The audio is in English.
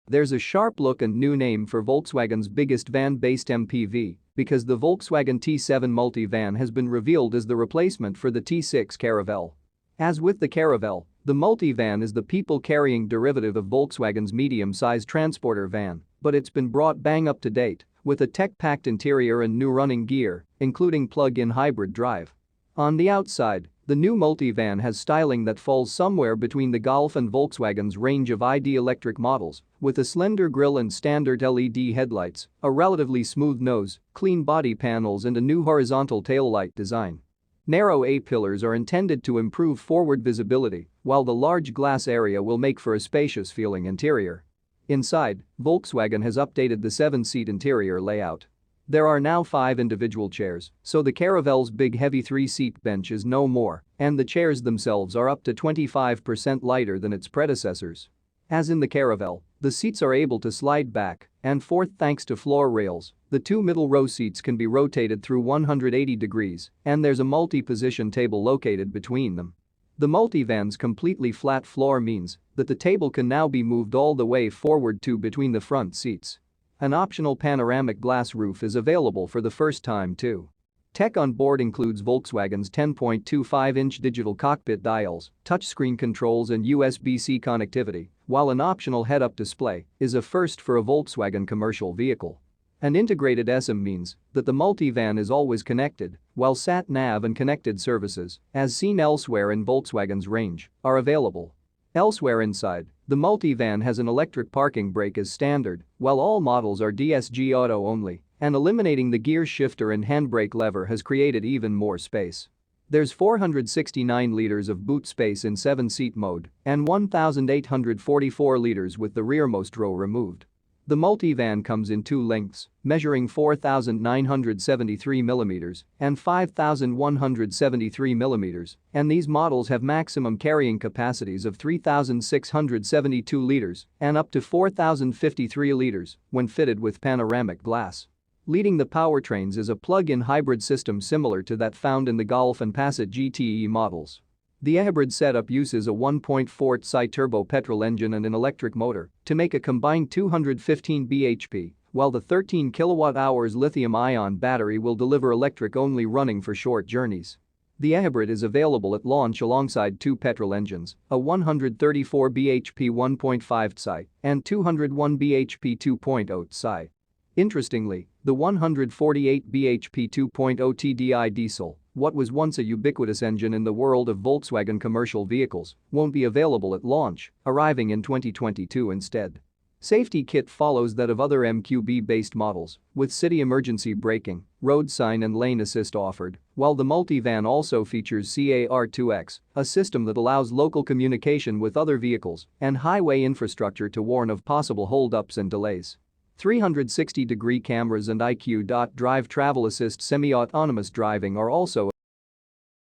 There's a sharp look and new name for Volkswagen's biggest van-based MPV because the Volkswagen T7 Multivan has been revealed as the replacement for the T6 Caravelle. As with the Caravelle, the Multivan is the people-carrying derivative of Volkswagen's medium-sized transporter van, but it's been brought bang up to date with a tech-packed interior and new running gear, including plug-in hybrid drive. On the outside, the new Multivan has styling that falls somewhere between the Golf and Volkswagen's range of ID electric models, with a slender grille and standard LED headlights, a relatively smooth nose, clean body panels and a new horizontal taillight design. Narrow A-pillars are intended to improve forward visibility, while the large glass area will make for a spacious feeling interior. Inside, Volkswagen has updated the 7-seat interior layout. There are now 5 individual chairs, so the Caravelle's big heavy 3-seat bench is no more, and the chairs themselves are up to 25% lighter than its predecessors. As in the Caravelle, the seats are able to slide back and forth thanks to floor rails. The 2 middle row seats can be rotated through 180 degrees, and there's a multi-position table located between them. The Multivan's completely flat floor means that the table can now be moved all the way forward to between the front seats. An optional panoramic glass roof is available for the first time too. Tech on board includes Volkswagen's 10.25-inch digital cockpit dials, touchscreen controls and USB-C connectivity, while an optional head-up display is a first for a Volkswagen commercial vehicle. An integrated SIM means that the Multivan is always connected, while sat-nav and connected services, as seen elsewhere in Volkswagen's range, are available. Elsewhere inside, the Multivan has an electric parking brake as standard, while all models are DSG Auto only, and eliminating the gear shifter and handbrake lever has created even more space. There's 469 liters of boot space in 7-seat mode and 1,844 liters with the rearmost row removed. The Multivan comes in 2 lengths, measuring 4,973 mm and 5,173 mm, and these models have maximum carrying capacities of 3,672 liters and up to 4,053 liters when fitted with panoramic glass. Leading the powertrains is a plug-in hybrid system similar to that found in the Golf and Passat GTE models. The hybrid setup uses a 1.4 TSI turbo petrol engine and an electric motor to make a combined 215 bhp, while the 13 kWh lithium-ion battery will deliver electric only, running for short journeys. The hybrid is available at launch alongside 2 petrol engines, a 134 bhp 1.5 TSI and 201 bhp 2.0 TSI. Interestingly, the 148 bhp 2.0 TDI diesel, what was once a ubiquitous engine in the world of Volkswagen commercial vehicles, won't be available at launch, arriving in 2022 instead. Safety kit follows that of other MQB-based models, with city emergency braking, road sign and lane assist offered, while the Multivan also features CAR2X, a system that allows local communication with other vehicles and highway infrastructure to warn of possible hold-ups and delays. 360-degree cameras and IQ.Drive travel assist semi-autonomous driving are also